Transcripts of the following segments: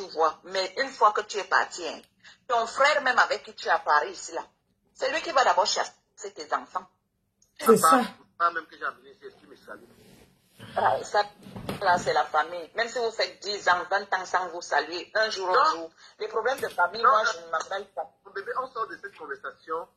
tu vois. Mais une fois que tu es parti, hein, ton frère même avec qui tu es à Paris ici, là, c'est lui qui va d'abord chasser tes enfants. C'est ça. Pas même que j'ai amené ici, est-ce qu'il me salue? Ah, ça, là, c'est la famille. Même si vous faites 10 ans, 20 ans sans vous saluer, un jour au jour, les problèmes de famille, moi, je ne m'appelle pas. Mon bébé, on sort de cette conversation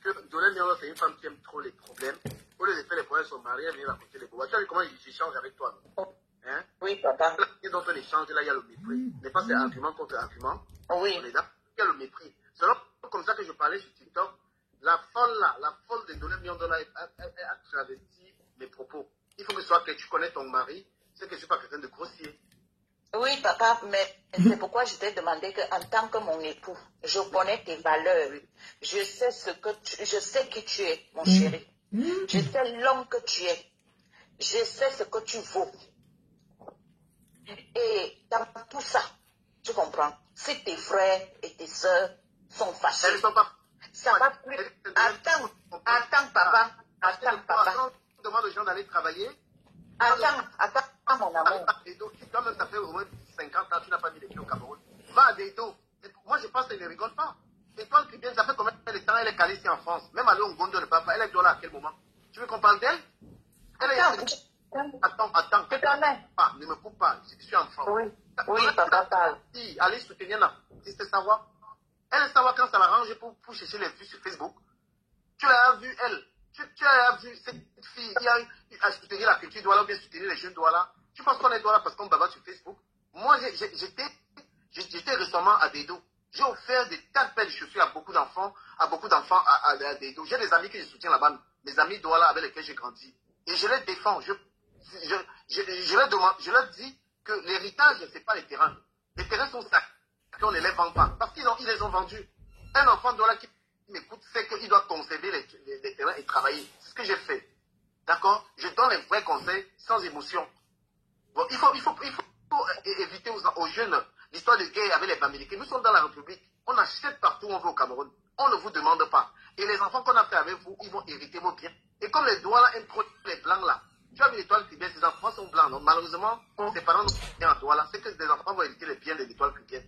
que Dolène Nyoro, c'est une femme qui aime trop les problèmes. Au lieu de faire les problèmes sur son mari, elle vient raconter les problèmes. Tu as vu comment j'échange avec toi, non? Hein? Oui, papa. Dans ton échange, là, il y a le mépris. Mais pas c'est argument contre argument. Oui. On est là. Il y a le mépris. C'est comme ça que je parlais sur TikTok. La folle là, la folle de Dolène Nyoro, elle a travesti mes propos. Il faut que ce soit que tu connais ton mari, c'est que je ne suis pas quelqu'un de grossier. Oui, papa, mais c'est pourquoi je t'ai demandé qu'en tant que mon époux, je connais tes valeurs. Je sais je sais qui tu es, mon chéri. Je sais l'homme que tu es. Je sais ce que tu vaux. Et dans tout ça, tu comprends, si tes frères et tes soeurs sont fâchés, Elles ne sont pas... ça va plus. Attends, papa. Attends, papa. On demande aux gens d'aller travailler. Attends, mon amour. Quand même, ça fait au moins 50 ans, tu n'as pas mis les pieds au Cameroun. Va à Dedo. Moi, je pense qu'elle ne rigole pas. Étoile Cubienne, ça fait combien de temps elle est calée ici en France? Même aller au Gondo de papa, elle est là à quel moment? Tu veux qu'on parle d'elle? Attends. Ne me coupe pas. Je suis enfant. Oui, papa parle. Allez soutenir la petite savoir. Elle savoir quand ça l'arrange pour chercher les vues sur Facebook. Tu l'as vu, elle. Tu as vu cette fille qui a eu à soutenir la culture Douala ou bien soutenir les jeunes Douala. Tu penses qu'on est Douala parce qu'on bavard sur Facebook? Moi, j'étais récemment à Dedo. J'ai offert des tas de belles chaussures à beaucoup d'enfants, à Dedo. J'ai des amis que je soutiens là-bas, mes amis Douala avec lesquels j'ai grandi. Et je les défends. Je leur dis que l'héritage, ce n'est pas les terrains. Les terrains sont sacrés, on ne les vend pas. Parce qu'ils les ont vendus. Un enfant Douala qui m'écoute sait qu'il doit conserver les terrains et travailler. C'est ce que j'ai fait. D'accord? Je donne les vrais conseils sans émotion. Bon, il faut éviter aux jeunes l'histoire de guerre avec les Bamileke. Nous sommes dans la République. On achète partout où on veut au Cameroun. On ne vous demande pas. Et les enfants qu'on a fait avec vous, ils vont hériter vos biens. Et comme les Douala aiment trop les blancs là, tu as vu l'étoile cubienne, ces enfants sont blancs. Donc malheureusement, ses parents n'ont rien en Douala. C'est que les enfants vont hériter les biens de l'étoile cubienne.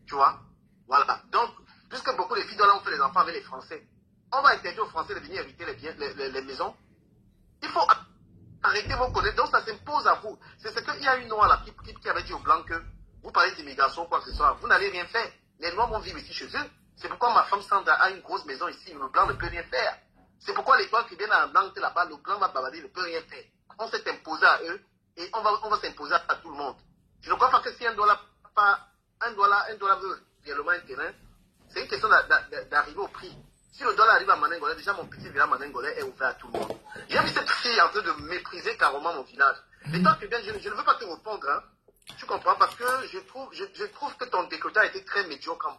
Tu vois? Voilà. Donc, puisque beaucoup de filles Douala ont fait les enfants avec les Français, on va interdire aux Français de venir hériter les biens, les maisons. Il faut arrêter vos connaissances. Donc ça s'impose à vous. C'est ce qu'il y a une noire là qui avait dit aux Blancs que vous parlez d'immigration ou quoi que ce soit. Vous n'allez rien faire. Les Noirs vont vivre ici chez eux. C'est pourquoi ma femme Sandra a une grosse maison ici. Le Blanc ne peut rien faire. C'est pourquoi l'étoile qui vient à Nantes là-bas, le Blanc va bavarder, il ne peut rien faire. On s'est imposé à eux et on va s'imposer à tout le monde. Je ne crois pas que si un dollar veut réellement un terrain, c'est une question d'arriver au prix. Si le dollar arrive à Manengolais, déjà mon petit village Manengolais est ouvert à tout le monde. J'ai vu cette fille en train de mépriser carrément mon village. Et toi, bien, je ne veux pas te répondre, hein. Tu comprends? Parce que je trouve que ton décolleté a été très médiocre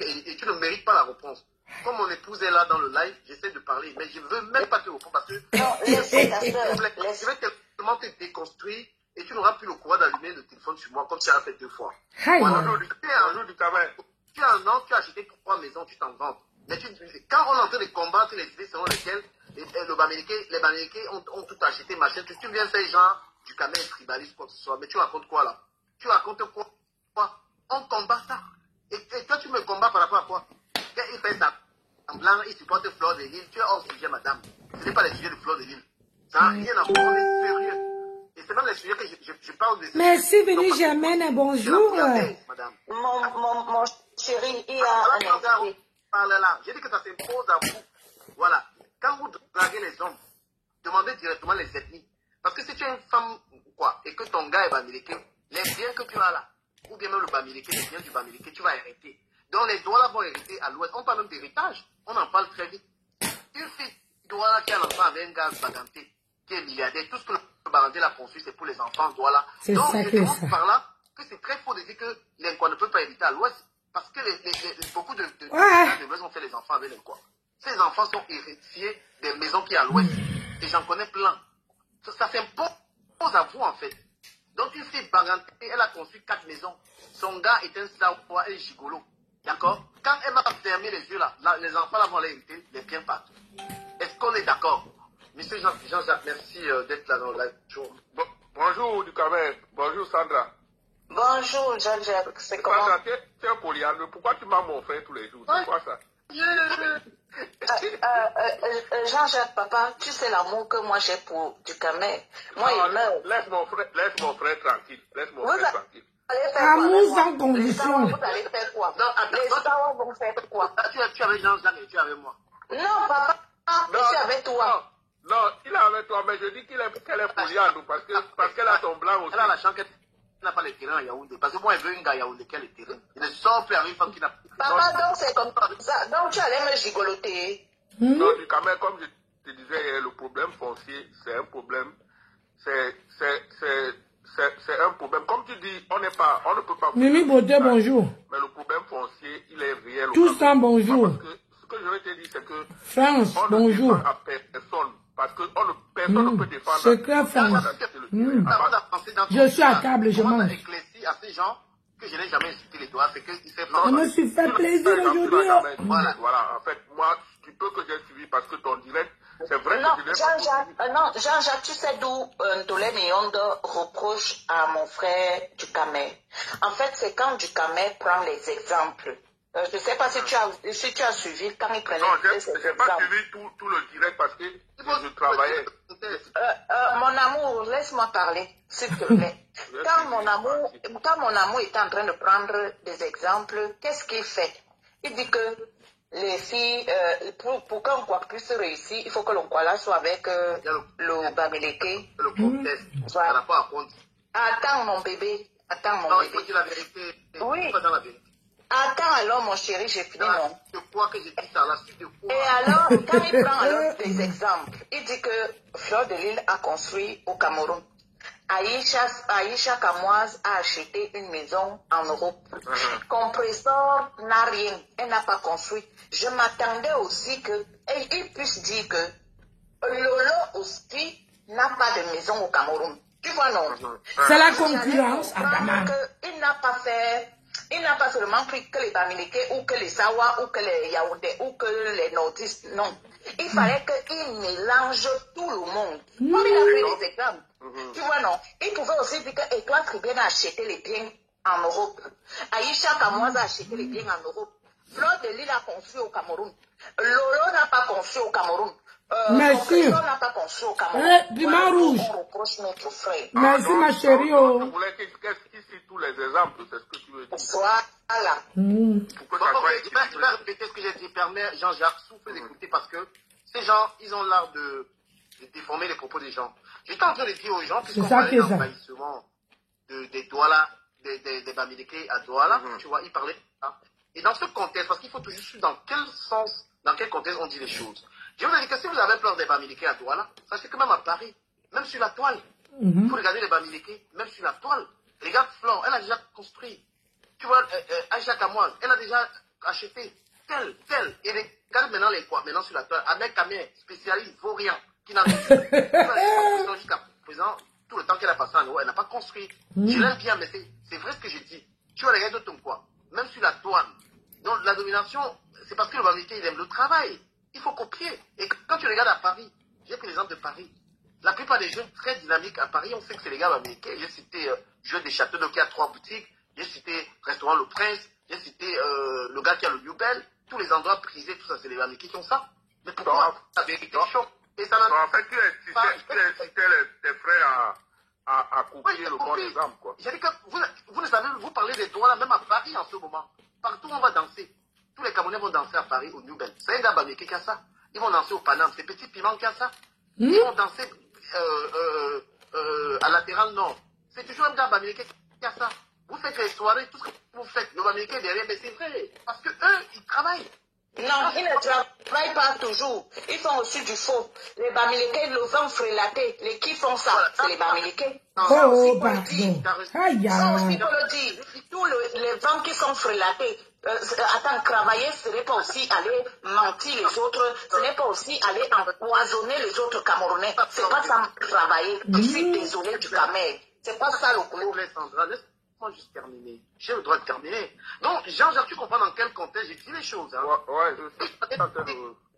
et tu ne mérites pas la réponse. Comme mon épouse est là dans le live, j'essaie de parler, mais je ne veux même pas te répondre parce que je vais tellement te déconstruire et tu n'auras plus le courage d'allumer le téléphone sur moi comme tu as fait 2 fois. Un jour du travail. Tu as un an, tu as acheté 3 maisons, tu t'en vends. Mais quand on est en train de combattre les idées selon lesquelles les Bamileke ont tout acheté, machin, tu viens faire genre du camel tribaliste, quoi que ce soit. Mais tu racontes quoi là? Tu racontes quoi? On combat ça. Et toi, tu me combats par rapport à quoi? Quand il fait ça, en blanc, il supporte Fleur de Lille. Tu es hors sujet, madame. Ce n'est pas les sujets de Fleur de Lille. Ça n'a rien à voir, on est sérieux. Et c'est même les sujets que je parle de. Merci, Vini Germaine, bonjour. Madame. Mon chéri, il y a un esprit. Là. J'ai dit que ça s'impose à vous. Voilà. Quand vous draguez les hommes, demandez directement les ethnies. Parce que si tu es une femme ou quoi, et que ton gars est Bamileke, les biens que tu as là, ou bien même le Bamileke, les biens du Bamileke, tu vas hériter. Donc les Douala vont hériter à l'ouest. On parle même d'héritage. On en parle très vite. Une fille Douala qui a un enfant avec un gars Baganté, qui est milliardaire, tout ce que le Baganté l'a conçu, c'est pour les enfants Douala. Donc je demande par là que c'est très faux de dire que les Nkwa ne peuvent pas hériter à l'ouest. Parce que beaucoup de maisons ont fait les enfants avec les quoi. Ces enfants sont héritiers des maisons qui sont à l'ouest. Et j'en connais plein. Ça s'impose à vous en fait. Donc une fille Baganté, elle a conçu 4 maisons. Son gars est un saoua, un gigolo. D'accord? Quand elle m'a fermé les yeux là, les enfants là vont aller hériter les biens partout. Est-ce qu'on est d'accord? Monsieur Jean-Jacques, merci d'être là dans le live. Bonjour du Cameroun. Bonjour Sandra. Non, Bonjour, Jean-Jacques. C'est comment? Tu es un polyandre. Pourquoi tu m'as mon frère tous les jours? C'est quoi ça? Jean-Jacques, papa, tu sais l'amour que moi j'ai pour Ducamel. Moi, il meurt. Laisse mon frère tranquille. Laisse mon frère tranquille. Amour sans condition. Vous allez faire quoi? Les Star vont faire quoi? Tu avais Jean-Jacques et tu avais moi. Non, papa, je suis avec toi. Non, il est avec toi, mais je dis qu'elle est polyandre parce qu'elle a son blanc aussi. Elle a la chance qu'elle n'a pas les terrains à Yaoundé. Parce que moi, elle veut une gars à Yaoundé qui a les terrains. Il ne sort plus avec une femme qui n'a pas. Papa, donc c'est comme ça. Donc tu allais me gigoloter. Non, du quand même, comme je te disais, le problème foncier, c'est un problème. C'est un problème. Comme tu dis, on ne peut pas. Mimi Beauté, bonjour. Mais le problème foncier, il est réel. Tout ça, bonjour. Parce que ce que je vais te dire, c'est que France, bonjour. On ne défend à personne. Parce que personne ne peut défendre. C'est clair, France. Je suis à table, je mange. À ces gens que je n'ai jamais incité les doigts, c'est qu'ils savent. Je me suis fait plaisir aujourd'hui. Voilà, en fait, moi, tu peux que j'ai suivi parce que ton direct, c'est vrai non, que je n'ai pas. Jean-Jacques, tu sais d'où Ntolé Mionde reproche à mon frère Ducamel. En fait, c'est quand Ducamel prend les exemples. Je ne sais pas si tu as suivi quand il prenait les exemples. Non, je n'ai pas suivi tout le direct parce que je travaillais. Mon amour, laisse-moi parler, s'il te plaît. Quand mon amour est en train de prendre des exemples, qu'est-ce qu'il fait? Il dit que les filles, pour qu'un quoi puisse réussir, il faut que l'onkwala soit avec le Bamileke. Le contexte, ça n'a pas à compte. Attends mon bébé, Non, il faut dire la vérité. Oui. Pas dans la vérité. Attends alors mon chéri, j'ai fini non. De quoi que j'ai dit ça, la suite de quoi? Et alors, quand il prend alors des exemples, il dit que Fleur de Lille a construit au Cameroun. Aïcha Kamoise a acheté une maison en Europe. Compressor n'a rien, elle n'a pas construit. Je m'attendais aussi qu'il puisse dire que Lolo aussi n'a pas de maison au Cameroun. Tu vois non? C'est la concurrence, Adama. Il n'a pas seulement pris que les Bamileke ou que les Sawa ou que les Yaoundé ou que les Nordistes, non. Il fallait qu'il mélange tout le monde. Comme il a pris les exemples. Tu vois, non. Il pouvait aussi dire que Étoile Tribune a acheté les biens en Europe. Aïcha Kamoise a acheté les biens en Europe. Fleur de Lille a construit au Cameroun. Lolo n'a pas construit au Cameroun. Merci. N'a pas construit au Cameroun. Piment rouge. On reproche notre frère. Merci, ma chérie. Je voulais qu'il cite tous les exemples, c'est ce que tu veux dire. Voilà. Pour que ça soit Je vais répéter ce que j'ai dit. Permet Jean-Jacques souffle d'écouter parce que ces gens, ils ont l'art de déformer les propos des gens. J'étais en train de dire aux gens, puisqu'on parlait d'envahissement des Douala, des Bamileke à Douala, tu vois, ils parlaient de ça. Et dans ce contexte, parce qu'il faut toujours suivre dans quel sens, dans quel contexte on dit les choses. Je vous ai dit que si vous avez peur des Bamileke à Douala, sachez que même à Paris, même sur la toile, il faut regarder les Bamileke, même sur la toile. Regarde Flan, elle a déjà construit. Tu vois, Aïcha Kamoise, elle a déjà acheté tel. Et regarde maintenant les quoi, maintenant sur la toile. Ahmed Kamé, spécialiste vaurien, qui n'a pas jusqu'à présent, tout le temps qu'elle a passé en Europe, elle n'a pas construit. Je l'aime bien, mais c'est vrai ce que je dis. Tu vois, regarde ton quoi, même sur la toile. Donc la domination, c'est parce que le Bamileke, il aime le travail. Il faut copier. Et quand tu regardes à Paris, j'ai pris l'exemple de Paris. La plupart des jeunes très dynamiques à Paris, on sait que c'est les gars américains. J'ai cité Jeu des Châteaux, donc il y a 3 boutiques. J'ai cité Restaurant Le Prince. J'ai cité le gars qui a le New Bell. Tous les endroits prisés, tout ça, c'est les Américains qui ont ça. Mais pourquoi la vérité choque? Et ça n'a en fait, tu incitais tes frères à copier le bon exemple, quoi. J'ai dit que vous ne savez, vous parlez des droits là, même à Paris en ce moment. Partout, on va danser. Tous les Camerounais vont danser à Paris, au New Bell. C'est un gars américain qui a ça. Ils vont danser au Paname. C'est Petit Piment qui a ça. Ils vont danser à Latéral Nord. C'est toujours un gars américain qui a ça. Vous faites les soirées, tout ce que vous faites, le américain derrière, mais c'est vrai. Parce que eux, ils travaillent. Non, ils ne travaillent pas toujours. Ils font aussi du faux. Les Bamileke, le vent frélaté, les qui font ça, c'est les Bamileke. Oh, pardon. Aïe, Ça aussi, pour le dire. Tous les vents qui sont frélatés. Attends, travailler, ce n'est pas aussi aller mentir les autres, ce n'est pas aussi aller empoisonner les autres Camerounais. C'est pas ça travailler. Je suis désolé du Cameroun. C'est pas ça le boulot. Laisse-moi juste terminer. J'ai le droit de terminer. Donc, Jean-Jacques, tu comprends dans quel contexte j'ai dit les choses. Hein? Ouais, je sais.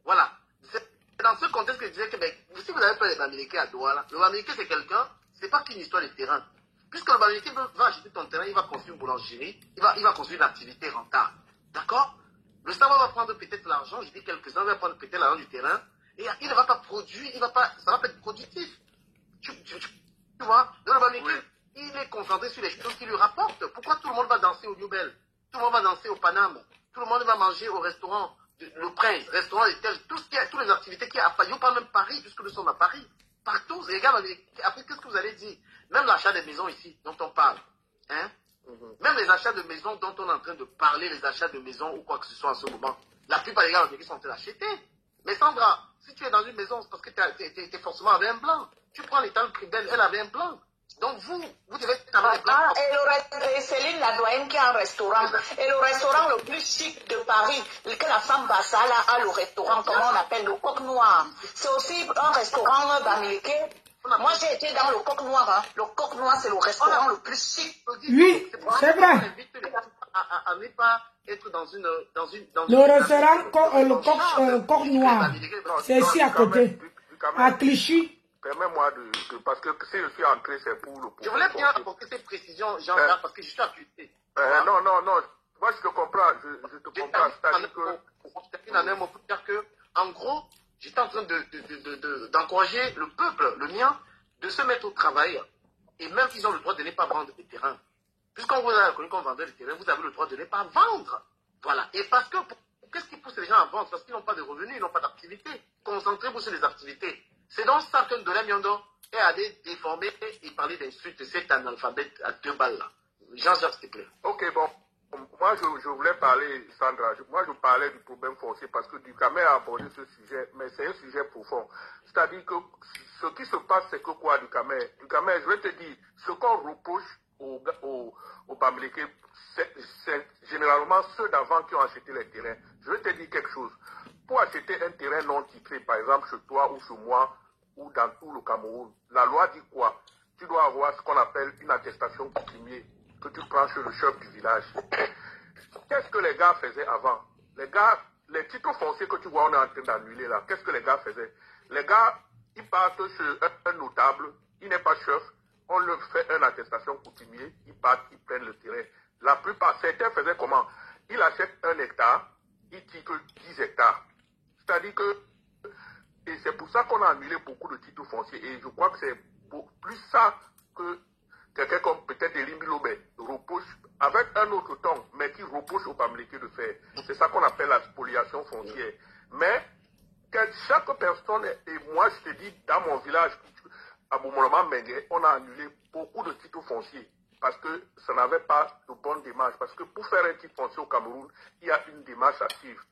Voilà. C'est dans ce contexte que je disais que si vous avez peur des Américains à Douala, le Américain c'est quelqu'un, c'est pas qu'une histoire de terrain. Puisque le Bamileke va acheter ton terrain, il va construire une boulangerie, il va construire une activité rentable. D'accord? Le Star va prendre peut-être l'argent, je dis quelques-uns, il va prendre peut-être l'argent du terrain, et il ne va pas produire, ça va pas être productif. Tu vois? Donc le Bamileke, il est concentré sur les choses qui lui rapportent. Pourquoi tout le monde va danser au New Bell? Tout le monde va danser au Paname? Tout le monde va manger au restaurant, le Prince, restaurant, toutes les activités qu'il y a à Paris, pas même Paris, puisque nous sommes à Paris. Partout, regarde, après, qu'est-ce que vous allez dire? Même l'achat des maisons ici, dont on parle. Hein? Même les achats de maisons dont on est en train de parler, les achats de maisons ou quoi que ce soit en ce moment, la plupart des gars sont en train d'acheter. Mais Sandra, si tu es dans une maison, c'est parce que tu es forcément avec un blanc. Tu prends l'état de Cribel, elle avait un blanc. Donc vous devez avoir des blancs. Et Céline, la doyenne qui a un restaurant. Et le restaurant le plus chic de Paris, que la femme Bassala a le restaurant, comment on appelle, le Coq Noir. C'est aussi un restaurant Bamileke. Moi, j'ai été dans le Coq Noir. Hein. Le Coq Noir, c'est le restaurant le plus chic. Oui, c'est vrai. À ne pas être dans une le restaurant, le Coq Noir, c'est ici à côté, à Clichy. Permets-moi parce que si je suis entré, c'est pour le... Je voulais bien apporter ces précisions, Jean-Jacques, parce que je suis accusé. Non. Moi, je te comprends. Je te comprends. C'est-à-dire que... Je termine en un mot pour dire que, en gros, j'étais en train d'encourager le peuple, le mien, de se mettre au travail. Et même ils ont le droit de ne pas vendre des terrains. Puisqu'on vous a reconnu comme vendeur de terrain, vous avez le droit de ne pas vendre. Voilà. Et parce que, qu'est-ce qui pousse les gens à vendre? Parce qu'ils n'ont pas de revenus, ils n'ont pas d'activité. Concentrez-vous sur les activités. C'est donc ça que Ndola Miondo est allé déformer et parler d'insultes. C'est un alphabet à 2 balles là. Jean-Jacques, s'il te plaît. Ok, bon. Moi, je voulais parler, Sandra. Moi, je parlais du problème foncier parce que Ducamel a abordé ce sujet, mais c'est un sujet profond. C'est-à-dire que ce qui se passe, c'est que quoi, Ducamel, je vais te dire, ce qu'on reproche aux Bamileke, c'est généralement ceux d'avant qui ont acheté les terrains. Je vais te dire quelque chose. Pour acheter un terrain non titré, par exemple chez toi ou chez moi, ou dans tout le Cameroun, la loi dit quoi? Tu dois avoir ce qu'on appelle une attestation coutumier que tu prends chez le chef du village. Qu'est-ce que les gars faisaient avant? Les titres fonciers que tu vois, on est en train d'annuler là, qu'est-ce que les gars faisaient? Les gars, ils partent chez un notable, il n'est pas chef, on leur fait une attestation coutumier, ils partent, ils prennent le terrain. La plupart, certains faisaient comment? Ils achètent 1 hectare, ils titrent 10 hectares. C'est-à-dire que, et c'est pour ça qu'on a annulé beaucoup de titres fonciers, et je crois que c'est plus ça que quelqu'un comme peut-être Elimbi Lobé reproche, avec un autre ton, mais qui reproche aux Bamileke de faire. C'est ça qu'on appelle la spoliation foncière. Mais chaque personne, et moi je te dis, dans mon village, à Boumorama Mengue, on a annulé beaucoup de titres fonciers parce que ça n'avait pas de bonne démarche. Parce que pour faire un titre foncier au Cameroun, il y a une démarche à suivre.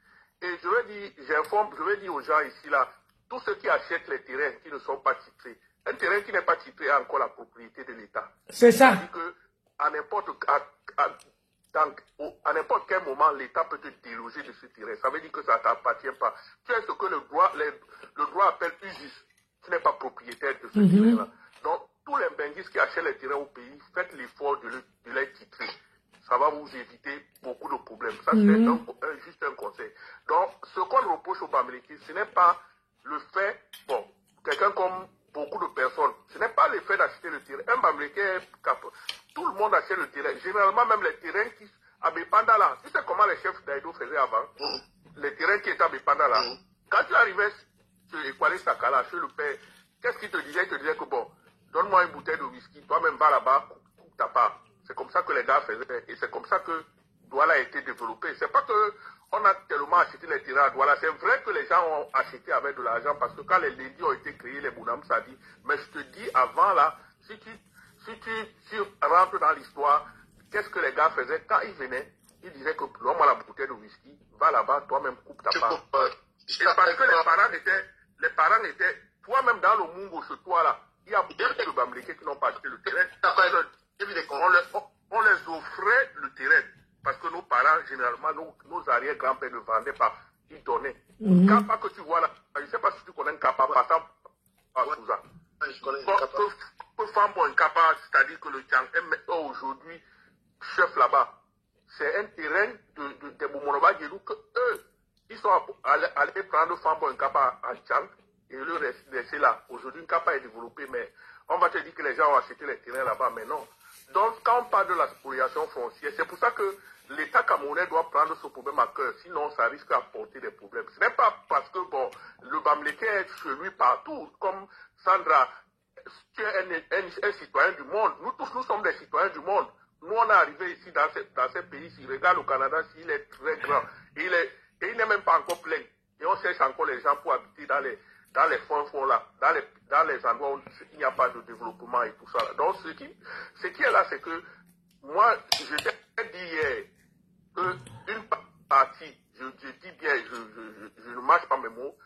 Et je vais dire aux gens ici, là, tous ceux qui achètent les terrains qui ne sont pas titrés, un terrain qui n'est pas titré a encore la propriété de l'État. C'est ça. C'est-à-dire qu'à n'importe quel moment, l'État peut te déloger de ce terrain. Ça veut dire que ça ne t'appartient pas. Tu es ce que le droit appelle usus. Tu n'es pas propriétaire de ce terrain-là. Donc, tous les benguistes qui achètent les terrains au pays, faites l'effort de les titrer. Ça va vous éviter beaucoup de problèmes. Ça, c'est juste un conseil. Donc, ce qu'on reproche aux Bamileke, ce n'est pas le fait, bon, quelqu'un comme beaucoup de personnes, ce n'est pas le fait d'acheter le terrain. Un Bamileke, tout le monde achète le terrain. Généralement, même les terrains qui, à Bépanda là, tu sais comment les chefs d'Aïdo faisaient avant? Les terrains qui étaient à Bépanda là, quand tu arrivais sur Ekwale Sakala, chez le père, qu'est-ce qu'il te disait? Il te disait que bon, donne-moi une bouteille de whisky, toi-même va là-bas, coupe ta part. C'est comme ça que les gars faisaient. Et c'est comme ça que Douala a été développé. C'est pas qu'on a tellement acheté les terrains à Douala. C'est vrai que les gens ont acheté avec de l'argent parce que quand les lundis ont été créés, les Bounam, ça dit. Mais je te dis avant là, si tu rentres dans l'histoire, qu'est-ce que les gars faisaient? Quand ils venaient, ils disaient que donne-moi la bouteille de whisky, va là-bas, toi-même coupe ta part. Et parce que les parents étaient, toi-même dans le Mungo, chez toi là, il y a beaucoup de Bamileke qui n'ont pas acheté le terrain. On les offrait le terrain. Parce que nos parents, généralement, nos arrière-grands-pères ne vendaient pas. Ils donnaient. Kapa que tu vois là, je ne sais pas si tu connais un Kapa, passant à Souza. Je connais un Kapa. Pour faire un Kapa, c'est-à-dire que le Tchang est aujourd'hui chef là-bas. C'est un terrain de Boumoroba Guélou que eux, ils sont allés prendre Fambo un Kapa à Tchang et le rester là. Aujourd'hui, un Kapa est développé, mais on va te dire que les gens ont acheté les terrains là-bas, mais non. Donc, quand on parle de la spoliation foncière, c'est pour ça que l'État camerounais doit prendre ce problème à cœur, sinon ça risque d'apporter des problèmes. Ce n'est pas parce que, bon, le Bamileke est chez lui partout, comme Sandra, tu es un citoyen du monde. Nous tous, nous sommes des citoyens du monde. Nous, on est arrivés ici dans ces pays. Si regarde au Canada, s'il est très grand, et il n'est même pas encore plein. Et on cherche encore les gens pour habiter dans les fonds là, dans les endroits où il n'y a pas de développement et tout ça. Donc, ce qui est là, c'est que moi, je t'ai dit hier qu'une partie, je dis bien, je ne mâche pas mes mots,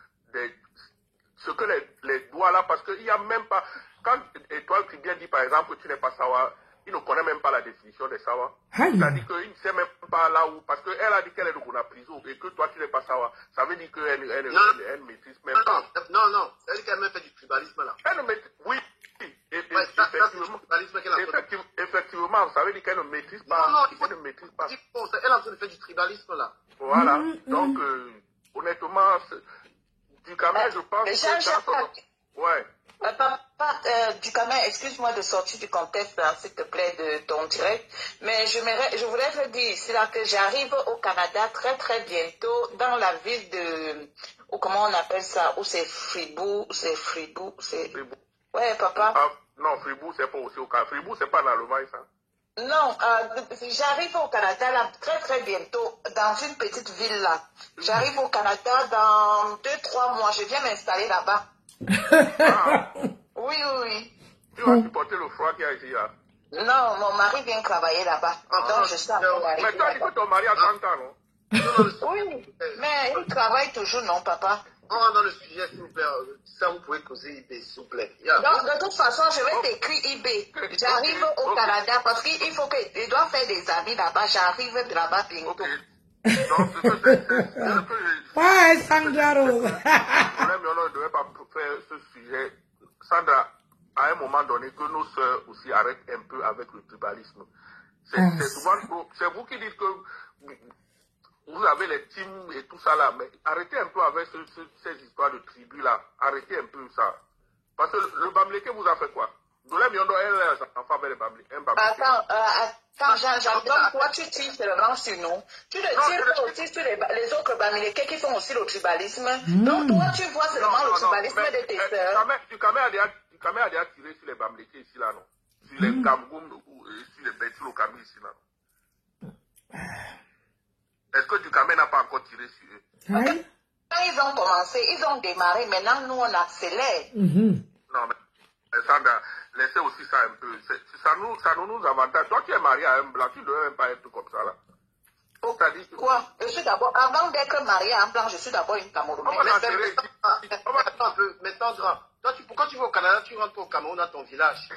ce que les Douala, parce qu'il n'y a même pas, quand Étoile Tribune dit par exemple que tu n'es pas Sawa, il ne connaît même pas la définition des Sawa. C'est-à-dire qu'il ne sait même pas là où, parce qu'elle a dit qu'elle est de Gonapriso et que toi tu n'es pas Sawa. Ça veut dire qu'elle ne maîtrise même pas. Non, elle dit qu'elle même fait du tribalisme là. Elle ne maîtrise, oui. Effectivement, ça veut dire qu'elle ne maîtrise pas. Non, elle ne maîtrise pas. Elle est en train de faire du tribalisme là. Voilà. Donc, honnêtement, du Cameroun, je pense que... Ouais. Papa, Ducamin, excuse-moi de sortir du contexte, s'il te plaît, de ton direct, mais je voudrais te dire ici là que j'arrive au Canada très très bientôt dans la ville de, ou comment on appelle ça, où c'est Fribourg, Fribourg. Ouais, papa. Non, Fribourg, c'est pas aussi au Canada. Fribourg, c'est pas dans le Maïs, hein. Non, j'arrive au Canada là très très bientôt, dans une petite ville là. J'arrive au Canada dans 2-3 mois, je viens m'installer là-bas. Oui. Tu vas supporter le froid qu'il y a ici, là? Non, mon mari vient travailler là-bas. Donc je suis en train d'arriver. Mais toi, dis que ton mari a 30 ans, non? Oui, mais il travaille toujours, non, papa? On rentre dans le sujet, s'il vous plaît. Ça, vous pouvez causer IB, s'il vous plaît. Donc, de toute façon, je vais t'écrire IB. J'arrive au Canada parce qu'il faut qu'il doit faire des amis là-bas. J'arrive de là-bas bientôt. Ouais, Sandra. On ne devait pas faire ce sujet. Sandra, à un moment donné, que nos sœurs aussi arrêtent un peu avec le tribalisme. C'est souvent, c'est vous qui dites que vous avez les teams et tout ça là, mais arrêtez un peu avec ces histoires de tribus là. Arrêtez un peu ça. Parce que le Bamileke vous a fait quoi? Dolem Yondo, elle est en faveur des Bamileke. Attends, Jean-Jean, toi tu tires seulement sur nous. Tu ne tires pas aussi sur les autres Bamileke qui font aussi le tribalisme. Donc toi tu vois seulement le tribalisme de tes sœurs. Du Cameroun a déjà tiré sur les Bamileke ici là, non? Sur les Cameroun ou sur les Bétis au Cameroun ici là. Est-ce que du Cameroun n'a pas encore tiré sur eux? Oui. Quand ils ont commencé, ils ont démarré. Maintenant, nous, on accélère. Non, mais Sandra, laissez aussi ça un peu. Ça nous avantage. Toi, tu es marié à un blanc. Tu ne devrais même pas être comme ça, là. Quoi? Je suis d'abord, avant d'être marié à un blanc, je suis d'abord une Camerounaise. Mais Sandra, pourquoi tu vas au Canada, tu rentres au Cameroun dans ton village?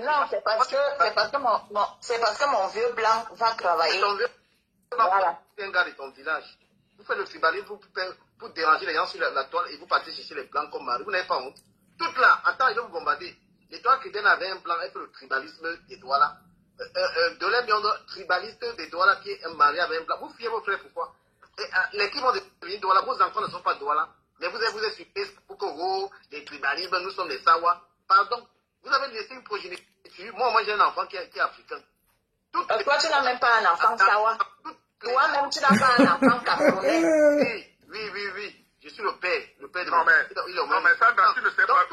Non, c'est parce que mon vieux blanc va travailler. Ton vieux blanc, c'est un gars de ton village. Vous faites le tribalisme pour déranger les gens sur la toile et vous partez chercher les blancs comme mari. Vous n'avez pas honte. Toutes là, attends, ils vont vous bombarder. L'étoile chrétienne avait un blanc, elle fait le tribalisme des Douala. Dolem Yondo, tribaliste des Douala qui est marié avec un blanc. Vous fiez vos frères, pourquoi? Les qui vont devenir Douala, vos enfants ne sont pas Douala. Mais vous êtes sur Facebook, les tribalismes, nous sommes les Sawa. Pardon, vous avez laissé une progéniture. Moi j'ai un enfant qui est africain. Toi, tu n'as même pas un enfant Sawa. Toi-même, tu n'as pas un enfant camerounais. Oui. Je suis le père de non, mais ça, tu ne sais pas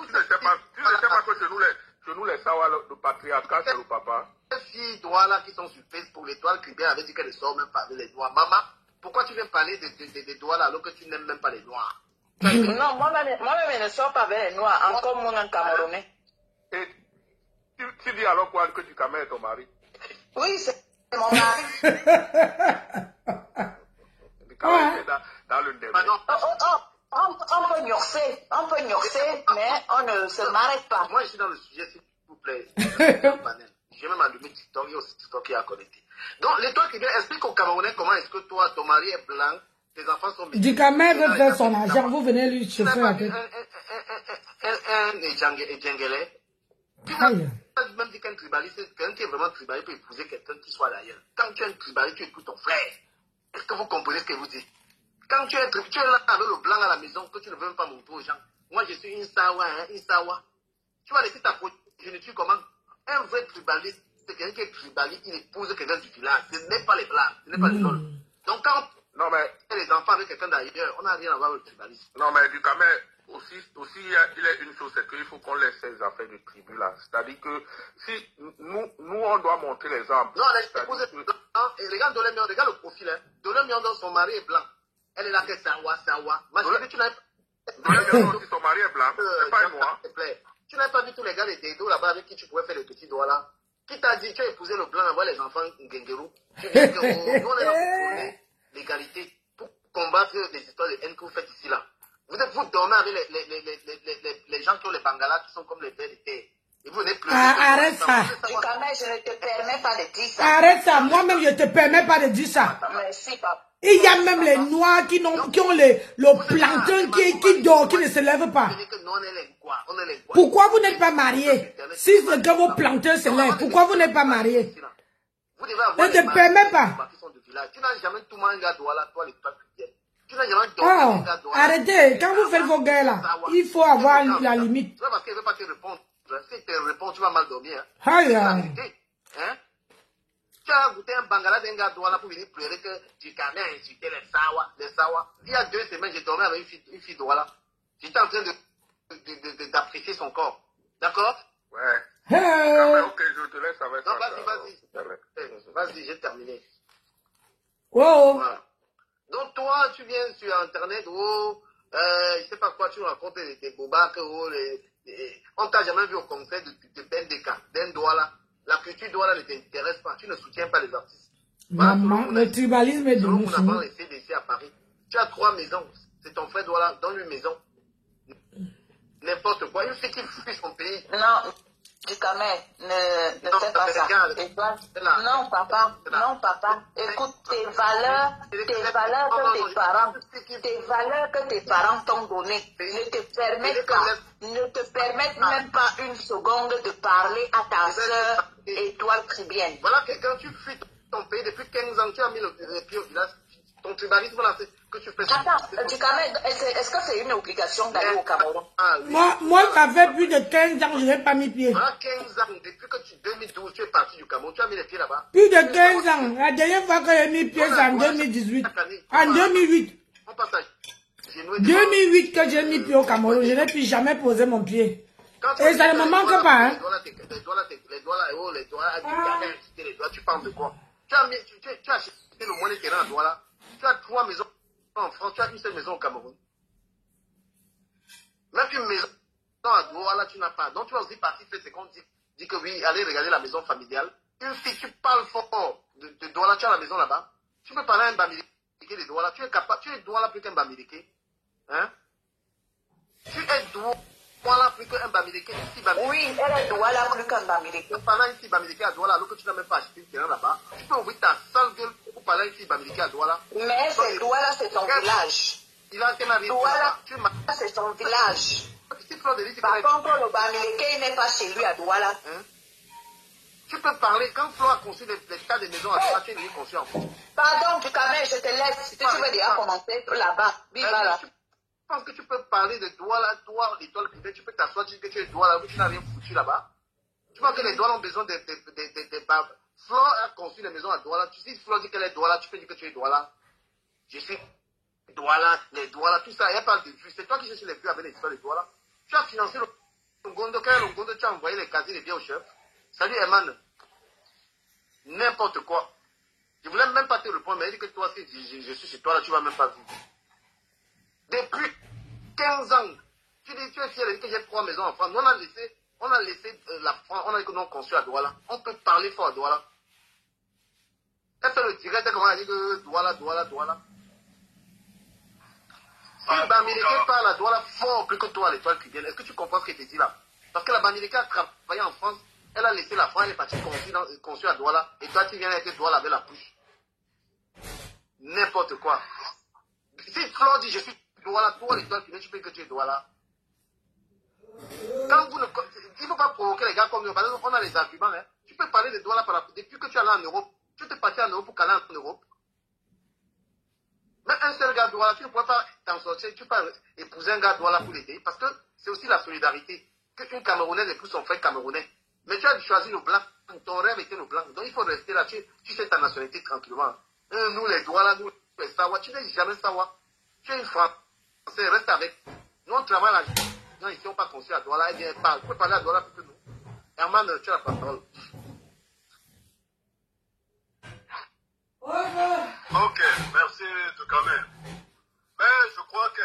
que chez nous, les Sawa, le patriarcat, c'est le papa. Les filles Douala qui sont sur Facebook, l'étoile Tribert avait dit qu'elle ne sort même pas avec les Noirs. Maman, pourquoi tu viens parler des Douala alors que tu n'aimes même pas les Noirs? Non, moi-même, je ne sors pas avec les Noirs, encore mon Camerounais. Et tu dis alors quoi que du Cameroun est ton mari? Oui, c'est mon mari. Dans le débat. On peut gnorcer, mais on ne se marie pas. Moi, je suis dans le sujet, s'il vous plaît. J'ai même allumé TikTok, il y a aussi TikTok qui a connecté. Donc, l'étoile qui vient explique aux Camerounais comment est-ce que toi, ton mari est blanc, tes enfants sont métis. Du Cameroun veut faire son argent, vous venez lui chauffer un peu. Un Djengele. Tu vas même dire qu'un tribaliste, quelqu'un qui est vraiment tribaliste peut épouser quelqu'un qui soit d'ailleurs. Quand tu es un tribaliste, tu écoutes ton frère. Est-ce que vous comprenez ce que vous dites? Quand tu es là avec le blanc à la maison, que tu ne veux même pas montrer aux gens. Moi, je suis une Sawa. Tu vas laisser ta progéniture comment? Un vrai tribaliste, c'est quelqu'un qui est tribaliste, il épouse quelqu'un du village. Ce n'est pas les blancs, ce n'est pas les autres. Donc quand non, mais les enfants avec quelqu'un d'ailleurs, on n'a rien à voir avec le tribalisme. Non, mais du Camer, aussi il y a une chose, c'est qu'il faut qu'on laisse ces affaires de tribu là. C'est-à-dire que si nous, on doit montrer l'exemple. Non, elle épouse blanc. Et regarde Dolemion, regarde le profil. Hein. Dolemion, son mari est blanc. Elle est là que Sawa. Tu n'as Dolemion, si son mari est blanc, c'est pas moi. Tu n'as pas vu tous les gars des Dédo là-bas avec qui tu pouvais faire les petits doigts là. Qui t'a dit, tu as épousé le blanc, envoie les enfants Ngengerou. Tu viens que nous, on est dans l'égalité pour combattre les histoires de haine que vous faites ici là. Vous dormez avec les gens qui ont les bangalas qui sont comme les belles de terre. Et vous venez pleurer. Arrête ça. Du Camer, je ne te permets pas de dire ça. Arrête ça. Moi-même, je ne te permets pas de dire ça. Merci, papa. Il y a même les noirs qui ont le plantain qui dort, qui ne se lève pas. Pourquoi vous n'êtes pas mariés? Si c'est que vos plantains se lèvent, pourquoi vous n'êtes pas mariés? Je ne te permets pas. Tu n'as jamais tout mangé à Douala, toi, les toi chrétiens. Tu n'as jamais Oh, arrêtez. Quand vous faites vos guerres là, il faut avoir la limite. C'est pas parce qu'elle ne veut pas te répondre. Si tu réponds, tu vas mal dormir. Aïe, hein. Tu as goûté un bangala d'un gars Douala pour venir pleurer que tu Camer a insulté les Sawa. Il y a 2 semaines, j'ai dormi avec une fille Douala. J'étais en train d'apprécier son corps. D'accord? Ouais. Hey. Ok, je te laisse avec ça. Non, vas-y, j'ai terminé. Wow. Voilà. Donc toi, tu viens sur Internet, je sais pas quoi, tu racontes des bobacs, on t'a jamais vu au concert de Bendeka, d'Endouala. La culture Douala ne t'intéresse pas, tu ne soutiens pas les artistes. Maman, le tribalisme est de nous. Nous avons les CDC à Paris. Tu as 3 maisons, c'est ton frère Douala, donne une maison. N'importe quoi, une fille qui fuit son pays. Non. Du Camer, ne fais pas ça. Non, papa. Écoute, tes valeurs que tes parents t'ont données ne te permettent même pas une seconde de parler à ta soeur étoile tribienne. Voilà, quand tu fuis ton pays depuis 15 ans, tu as mis le pied au village. Ton tribalisme là, c'est que tu fais. Attends, du Camer, est-ce que c'est une obligation d'aller au Cameroun? Moi, ça fait plus de 15 ans que je n'ai pas mis pied. Voilà, 15 ans, depuis que 2012, tu es parti du Cameroun, tu as mis les pieds là-bas. Plus de 15 ans. La dernière fois que j'ai mis pied, c'est en 2018. En 2008. On passe à 2008 que j'ai mis pied au Cameroun, je n'ai plus jamais posé mon pied. Et ça ne me manque pas, hein. Les doigts, tu parles de quoi? Tu as acheté le monnaie terrain à Douala. Tu as 3 maisons en France, tu as une seule maison au Cameroun. Même une maison à Douala, tu n'as pas. Donc tu vas aussi partir faire ce qu'on dit que oui, allez regarder la maison familiale. Une fille, tu parles fort de Douala, tu as la maison là-bas. Tu peux parler à un Bamileke de Douala. Tu es Douala plus qu'un Bamileke. Hein? Tu es Douala plus qu'un Bamileke. Oui, elle est Douala plus qu'un Bamileke. Pendant une fille Bamileke à Douala, alors que tu n'as même pas acheté une terrain là-bas, tu peux ouvrir ta sale gueule pour parler à une fille Bamileke à Douala. Mais c'est Douala, c'est son village. Douala, c'est son village. Par contre, le Bamileke, il n'est pas chez lui à Douala. Tu peux parler, quand Flo a construit des tas de maisons à Douala, tu es venu construire en France. Pardon, du Camer, je te laisse. Si tu veux déjà commencer là-bas, viva là. Je pense que tu peux parler de Douala, toi, l'étoile privée, tu peux t'asseoir, tu dis que tu es Douala, que tu n'as rien foutu là-bas. Tu vois que les Douala ont besoin de babes. Flo a construit des maisons à Douala. Si Flo dit qu'elle est Douala, tu peux dire que tu es Douala. Je suis Douala, les Douala, tout ça, il n'y a pas de vues. C'est toi qui cherches les vues avec les histoires de Douala. Tu as financé le Ngondo, quand le Ngondo, tu as envoyé les casiers, les biens au chef. Salut Eman. N'importe quoi. Je voulais même pas te répondre, mais il dit que toi, si je suis chez toi, là, tu vas même pas vivre. Depuis 15 ans, tu dis, tu es fier de dire que j'ai 3 maisons en France. Nous, on a laissé la France, on a dit que nous on construit à Douala. On peut parler fort à Douala. Elle fait le direct, comment elle dit que Douala. Si Bamileke parle à Douala fort plus que toi, l'étoile cubaine, est-ce que tu comprends ce qu'elle te dit là? Parce que la Bamileke a travaillé en France, elle a laissé la France, elle est partie construire à Douala, et toi tu viens avec Douala avec la bouche. N'importe quoi. Si Flore dit je suis Douala, toi l'étoile cubaine, tu peux que tu es Douala. Quand vous ne, il ne faut pas provoquer les gars comme nous, parce qu'on a les arguments, hein. Tu peux parler de Douala depuis que tu es allé en Europe. Tu te parti en Europe pour qu'aller en Europe. Mais un seul gars Douala, tu ne pourrais pas t'en sortir, tu peux pas épouser un gars Douala pour l'aider, parce que c'est aussi la solidarité. Qu'une Camerounaise épouse son frère camerounais. Mais tu as choisi le blanc. Ton rêve était le blanc. Donc il faut rester là. Tu sais ta nationalité tranquillement. Nous les Douala, nous les Sawa. Tu n'es jamais Sawa. Tu es une Française. Reste avec. Nous on travaille là. Non, ici on pas construit à Douala. Eh bien, parle. Tu peux parler à Douala plus que nous. Herman, tu as la parole. Ok, merci Toukame. Mais je crois que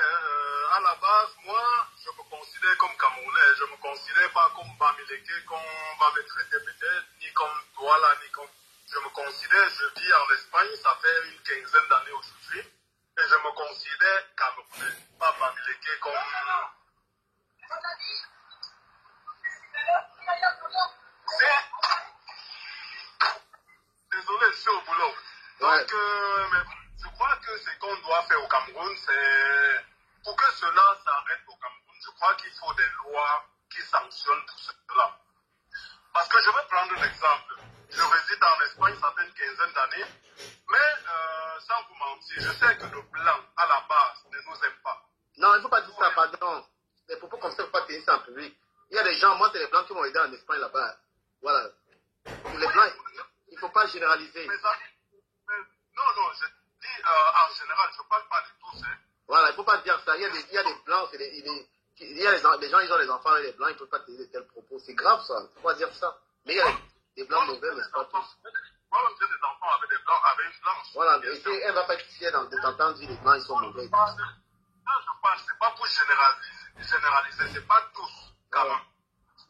à la base, moi, je me considère comme Camerounais. Je me considère pas comme Bamileke, qu'on va me traiter peut-être, ni comme Douala, ni comme... Je me considère, je vis en Espagne, ça fait une quinzaine d'années aujourd'hui. Et je me considère Camerounais, pas Bamileke comme... Désolé, je suis au boulot. Donc, mais je crois que ce qu'on doit faire au Cameroun, c'est pour que cela s'arrête au Cameroun, je crois qu'il faut des lois qui sanctionnent tout cela. Parce que je vais prendre l'exemple. Je réside en Espagne, ça fait une quinzaine d'années. Mais, sans vous mentir, je sais que le blanc, à la base, ne nous aime pas. Non, il ne faut pas dire ça, pardon. Les propos comme ça, il ne faut pas tenir ça en public. Il y a des gens, moi, c'est les blancs qui m'ont aidé en Espagne là-bas. Voilà. Les blancs, il ne faut pas généraliser. Mais ça, non, je dis en général, je ne parle pas de tous. Hein. Voilà, il ne faut pas dire ça. Il y a des blancs, il y a des gens, ils ont les enfants et les blancs, ils ne peuvent pas tenir tels propos. C'est grave ça, il ne faut pas dire ça. Mais il y a des blancs mauvais, mais c'est pas tous. Moi-même, j'ai des enfants avec des blancs, avec une blanche. Voilà, mais elle ne va pas être fière de t'entendre dire les blancs, ils sont mauvais. Non, je parle, c'est pas pour généraliser, c'est pas tous, quand même.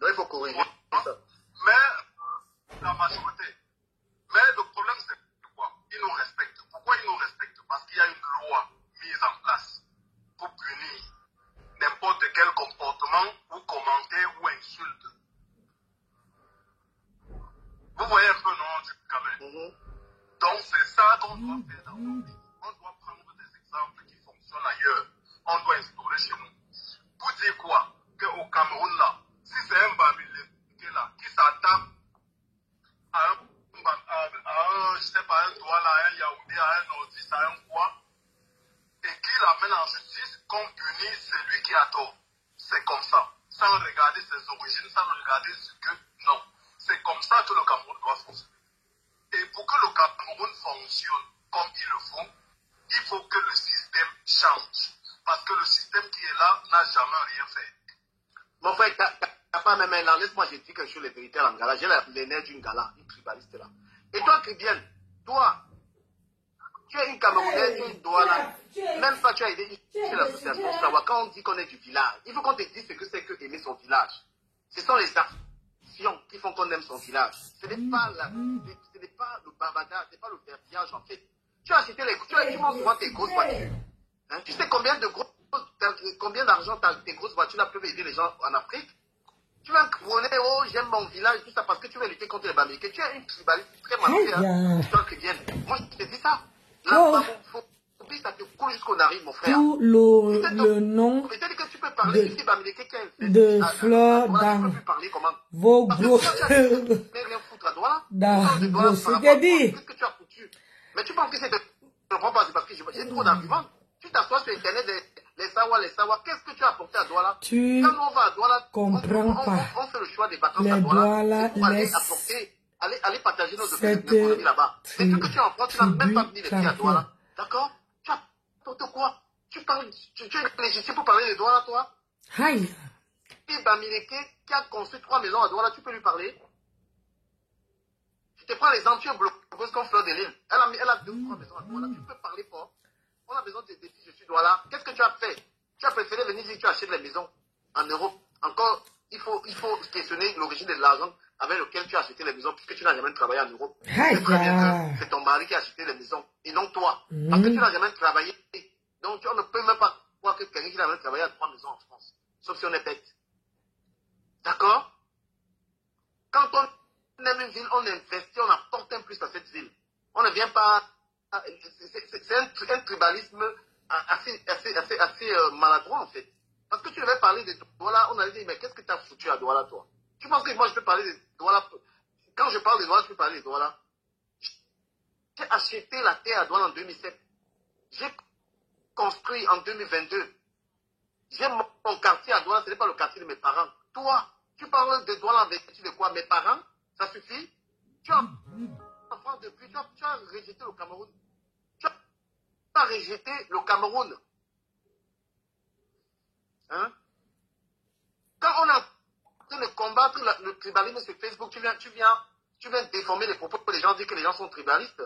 Donc il faut corriger ça. Mais, la majorité. Mais le problème, c'est quoi? Ils nous respectent. Pourquoi ils nous respectent? Parce qu'il y a une loi mise en place pour punir n'importe quel comportement ou commentaire ou insulte. Vous voyez un peu, non, du Cameroun. Donc, c'est ça qu'on doit faire dans nos pays. On doit prendre des exemples qui fonctionnent ailleurs. On doit instaurer chez nous. Pour dire quoi? Qu'au Cameroun, là, si c'est un Bamileke là, qui s'attaque à un, je sais pas, un Douala, à un Yaoundé, à un Nordiste, à un quoi, et qui l'amène en justice, qu'on punit celui qui a tort. C'est comme ça. Sans regarder ses origines, sans regarder ce que... Non. C'est comme ça que le Cameroun doit fonctionner. Et pour que le Cameroun fonctionne comme il le faut que le système change. Parce que le système qui est là n'a jamais rien fait. Mon frère, t'as pas même un an. Laisse-moi, je dis que je suis le véritaire en gala. J'ai les nerfs d'une gala, une tribaliste là. Et toi, Kribienne, toi, tu es une Camerounaise, tu es une Douala. Même toi, tu as aidé chez l'association Sawa. Quand on dit qu'on est du village, il faut qu'on te dise ce que c'est que aimer son village. Ce sont les actions qui font qu'on aime son village. Ce n'est pas le babada, ce n'est pas le verbiage en fait. Tu as acheté tu montres souvent tes grosses voitures. Hein? Tu sais combien d'argent tes grosses voitures là peuvent aider les gens en Afrique? Tu vas prôner, oh, j'aime mon village, tout ça, parce que tu veux lutter contre les Bamileke. Tu es une tribaliste très malade, hein. Toi qui viens. Moi, je te dis ça. Là, ça te coule jusqu'au nariz, mon frère. Tout le nom que tu peux parler ici, Bamileke, de fleurs dans vos gros... dans vos... C'est-à-dire... Qu'est-ce que tu as foutu? Mais tu penses que c'est de... Je ne comprends pas, c'est parce que j'ai trop d'arguments. Tu t'assois sur Internet, les Sawa, qu'est-ce que tu as apporté à Douala? Tu quand on va à Douala, comprends pas. On fait le choix des vacances à Douala pour aller apporter, aller partager nos économies là-bas. Mais ce que tu as en France, tu n'as même pas venu les pieds à Douala. D'accord? Tu apportes quoi? Tu es légitime pour parler de Douala, toi? Aïe. Et Bamileke, qui a construit 3 maisons à Douala, tu peux lui parler? Tu te prends l'exemple, tu es bloqueuse comme Fleur de Lille. Elle a 2 ou 3 maisons à Douala, tu peux parler fort. On a besoin de défis, je suis Douala. Qu'est-ce que tu as fait? Tu as préféré venir dire que tu achètes les maisons en Europe. Encore, il faut questionner l'origine de l'argent avec lequel tu as acheté les maisons, puisque tu n'as jamais travaillé en Europe. C'est ton mari qui a acheté les maisons, et non toi. Parce que tu n'as jamais travaillé. Donc, on ne peut même pas croire que quelqu'un qui n'a jamais travaillé a 3 maisons en France. Sauf si on est bête. D'accord? Quand on aime une ville, on investit, on apporte un plus à cette ville. On ne vient pas... C'est un tribalisme assez maladroit en fait. Parce que tu devais parler de Douala, on allait dire, mais qu'est-ce que tu as foutu à Douala toi? Tu penses que moi je peux parler de Douala? Quand je parle de Douala, je peux parler de Douala. J'ai acheté la terre à Douala en 2007. J'ai construit en 2022. J'ai mon quartier à Douala, ce n'est pas le quartier de mes parents. Toi, Tu parles de Douala en vertu de quoi? Mes parents? Ça suffit? Tu as enfant depuis, tu as rejeté le Cameroun. Tu as rejeté le Cameroun. Hein? Quand on est en train de combattre le tribalisme sur Facebook, tu viens déformer les propos des gens, dire que les gens sont tribalistes.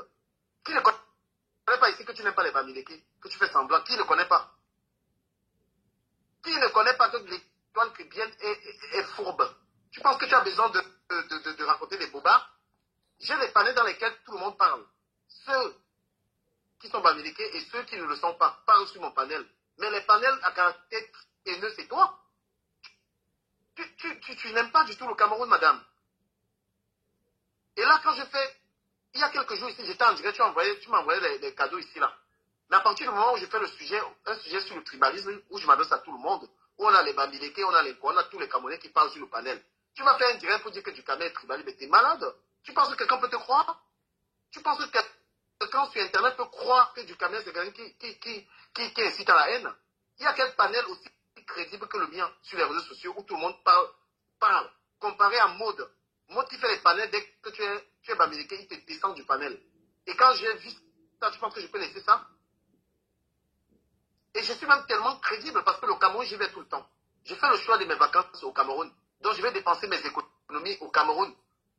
Qui ne connaît pas ici que tu n'aimes pas les Bamileke, que tu fais semblant? Qui ne connaît pas? Qui ne connaît pas que l'étoile chrétienne est fourbe? Tu penses que tu as besoin de raconter des bobards? J'ai les panels dans lesquels tout le monde parle. Ceux qui sont Bamileke et ceux qui ne le sont pas parlent sur mon panel. Mais les panels à caractère haineux, c'est toi. Tu n'aimes pas du tout le Cameroun, madame. Et là, quand je fais... Il y a quelques jours ici, j'étais en direct, tu m'as envoyé les cadeaux ici, là. Mais à partir du moment où je fais un sujet sur le tribalisme, où je m'adresse à tout le monde, où on a les Bamileke, on a tous les Camerounais qui parlent sur le panel. Tu m'as fait un direct pour dire que du Cameroun est tribaliste, mais t'es malade. Tu penses que quelqu'un peut te croire? Tu penses que quelqu'un sur Internet peut croire que du Cameroun c'est quelqu'un qui incite à la haine? Il y a quel panel aussi crédible que le mien sur les réseaux sociaux où tout le monde parle comparé à Maud. Maud qui fait les panels dès que tu es Bamileke, il te descend du panel. Et quand j'ai vu ça, tu penses que je peux laisser ça? Et je suis même tellement crédible parce que le Cameroun, j'y vais tout le temps. J'ai fait le choix de mes vacances au Cameroun. Donc je vais dépenser mes économies au Cameroun.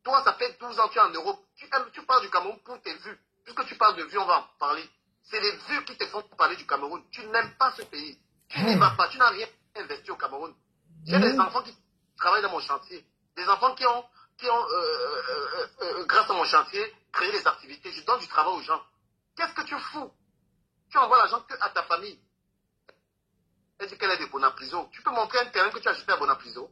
Toi, ça fait 12 ans que tu es en Europe. Tu parles du Cameroun pour tes vues. Puisque tu parles de vues, on va en parler. C'est les vues qui te font parler du Cameroun. Tu n'aimes pas ce pays. Tu n'y vas pas. Tu n'as rien investi au Cameroun. J'ai des enfants qui travaillent dans mon chantier. Des enfants qui ont grâce à mon chantier, créé des activités. Je donne du travail aux gens. Qu'est-ce que tu fous? Tu envoies l'argent que à ta famille. Elle dit qu'elle est de Bonapliso. Tu peux montrer un terrain que tu as acheté à Bonapliso.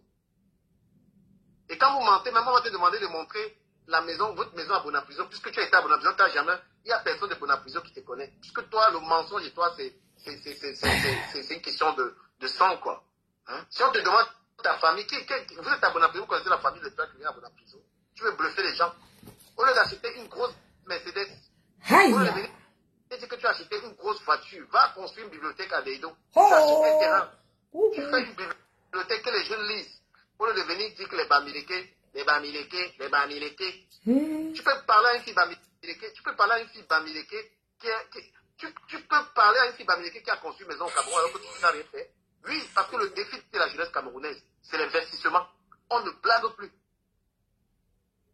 Et quand vous mentez, même on va te demander de montrer la maison, votre maison à Bonapliso. Puisque tu as été à Bonapliso, tu n'as jamais... Il n'y a personne de Bonapliso qui te connaît. Puisque toi, le mensonge et toi, c'est une question de sang, quoi. Hein? Si on te demande ta famille, vous êtes à Bonapliso, vous connaissez la famille de toi qui vient à Bonapliso. Tu veux bluffer les gens. Au lieu d'acheter une grosse Mercedes, au lieu de dire que tu as acheté une grosse voiture, va construire une bibliothèque à Deido. Tu as acheté un terrain. Tu fais une bibliothèque que les jeunes lisent. Pour le devenir dire que les Bamileke. Tu peux parler à une fille Bamileke, tu peux parler à une fille Bamileke tu peux parler à une fille Bamileke qui a construit une maison au Cameroun alors que tu n'as rien fait. Oui, parce que le défi de la jeunesse camerounaise, c'est l'investissement. On ne blague plus.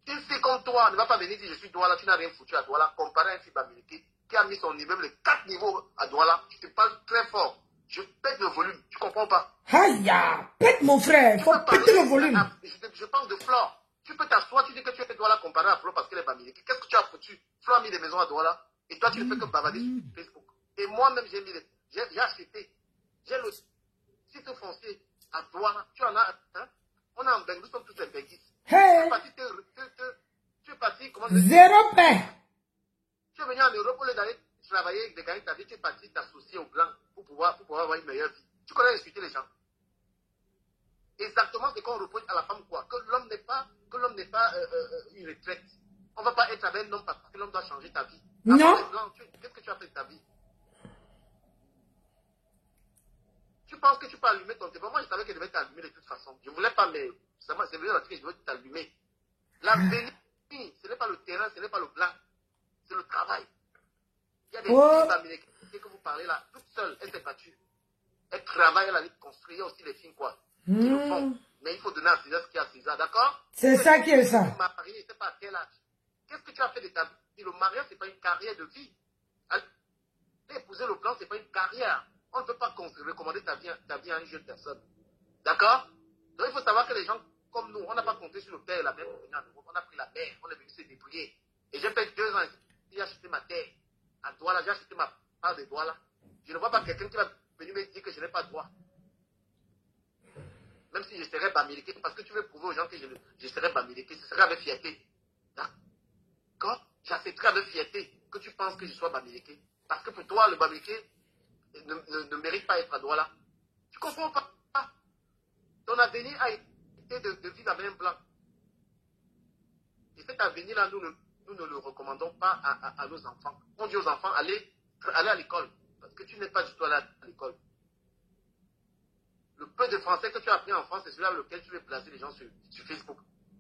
Une fille comme toi ne va pas venir dire je suis Douala, tu n'as rien foutu à Douala, comparé à une fille Bamileke qui a mis son immeuble de 4 niveaux à Douala. Je te parle très fort. Je pète le volume. Tu comprends pas? Aïe, pète mon frère. Il faut péter le volume. Je parle de Flore. Tu peux t'asseoir, tu dis que tu es Douala comparé à Flore parce qu'elle est Bamileke. Qu'est-ce que tu as foutu? Flore a mis des maisons à Douala. Et toi, tu ne fais que bavader sur Facebook. Et moi-même, j'ai acheté. J'ai le site foncier à Douala. Tu en as, hein? On a en Bengue, nous sommes tous des Benguistes. Hey. Tu es parti, comment Zéro paix. Tu es venu en Europe pour d'aller travailler avec des gars, ta vie, tu es parti t'associer aux Blancs pour pouvoir avoir une meilleure vie. Tu connais insulter les gens. Exactement ce qu'on reproche à la femme, quoi. Que l'homme n'est pas une retraite. On ne va pas être avec un homme parce que l'homme doit changer ta vie. Non. Qu'est-ce que tu as fait de ta vie? Tu penses que tu peux allumer ton téléphone? Moi, je savais que je devais t'allumer de toute façon. Je ne voulais pas, mais c'est vrai que je devais t'allumer. L'avenir, ce n'est pas le terrain, ce n'est pas le blanc. C'est le travail. Il y a des filles Bamileke que vous parlez là, toute seule, elle s'est battue. Elle travaille, elle a construit. Il y a aussi des filles, quoi, qui le font. Mais il faut donner à César ce qu'il y a à César, d'accord? C'est ça qui est ça. Marié, c'est pas à quel âge. Qu'est-ce que tu as fait de ta vie? Le mariage, c'est pas une carrière de vie. Épouser le blanc, c'est pas une carrière. On ne peut pas recommander ta vie à une jeune personne. D'accord? Donc il faut savoir que les gens comme nous, on n'a pas compté sur le père et la mère pour venir en Europe. On a pris la mère, on est venu se débrouiller. Et j'ai fait 2 ans ici, j'ai acheté ma terre. À Douala, j'ai acheté ma part de Douala. Je ne vois pas quelqu'un qui va venir me dire que je n'ai pas droit. Même si je serais Bamileke, parce que tu veux prouver aux gens que je serais Bamileke, ce serait avec fierté. D'accord? J'accepterai avec fierté que tu penses que je sois Bamileke. Parce que pour toi, le Bamileke ne mérite pas être à Douala. Tu comprends pas? Ton avenir a été de vivre avec un blanc. Et cet avenir-là, nous ne le recommandons pas à nos enfants. On dit aux enfants, allez à l'école. Parce que tu n'es pas du tout allé à l'école. Le peu de français que tu as appris en France, c'est celui-là lequel tu veux placer les gens sur Facebook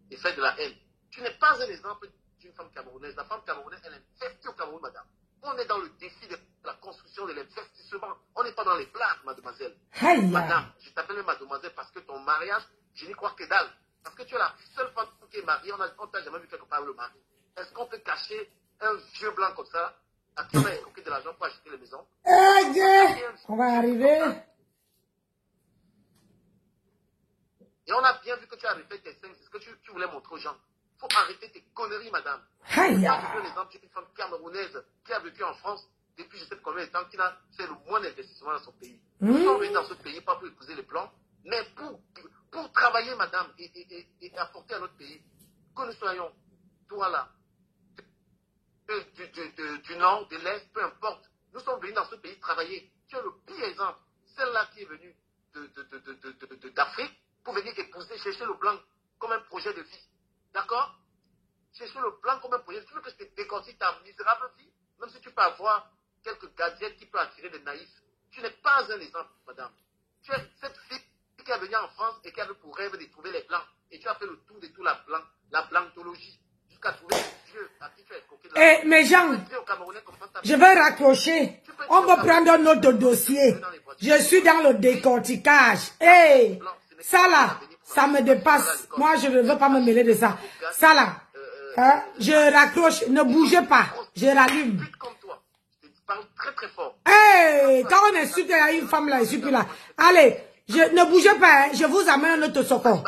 et faire de la haine. Tu n'es pas un exemple d'une femme camerounaise. La femme camerounaise, elle investit au Cameroun, madame. On est dans le défi de la construction de l'investissement. On n'est pas dans les blagues, mademoiselle. Hey, madame, je t'appelle mademoiselle parce que ton mariage, je n'y crois que dalle. Parce que tu es la seule femme qui est mariée. On t'a jamais vu quelque part le mari. Est-ce qu'on peut cacher un vieux blanc comme ça à qui on a escroqué de l'argent pour acheter les maisons? On va arriver. Et on a bien vu que tu as refait tes seins. C'est ce que tu voulais montrer aux gens. Il faut arrêter tes conneries, madame. Hey, je prends l'exemple d'une femme camerounaise qui a vécu en France depuis je sais pas combien de temps, qui a fait le moins d'investissement dans son pays. Nous sommes venus dans ce pays, pas pour épouser les plans, mais pour travailler, madame, et apporter à notre pays. Que nous soyons, toi là, du nord, de l'est, peu importe. Nous sommes venus dans ce pays travailler. Tu es le pire exemple. Celle-là qui est venue d'Afrique pour venir épouser, chercher le blanc comme un projet de vie. D'accord? Chercher le blanc comme un projet. Tu veux que je te déconseille ta misérable vie? Même si tu peux avoir quelques gadgets qui peuvent attirer des naïfs. Tu n'es pas un exemple, madame. Tu es cette fille qui est venue en France et qui avait pour rêve de trouver les blancs. Et tu as fait le tour de tout la blanctologie. Jusqu'à trouver les dieux à qui tu as escroqué de la... Mais Jean, je vais raccrocher. On va prendre notre dossier. Je suis dans le décortiquage. Hey, ça là, ça me dépasse. Moi, je ne veux pas me mêler de ça. Ça là, hein, je raccroche. Ne bougez pas. Je rallume. Hey, quand on insulte à une femme là, je suis plus là. Allez, ne bougez pas. Hein, je vous amène un autre secours.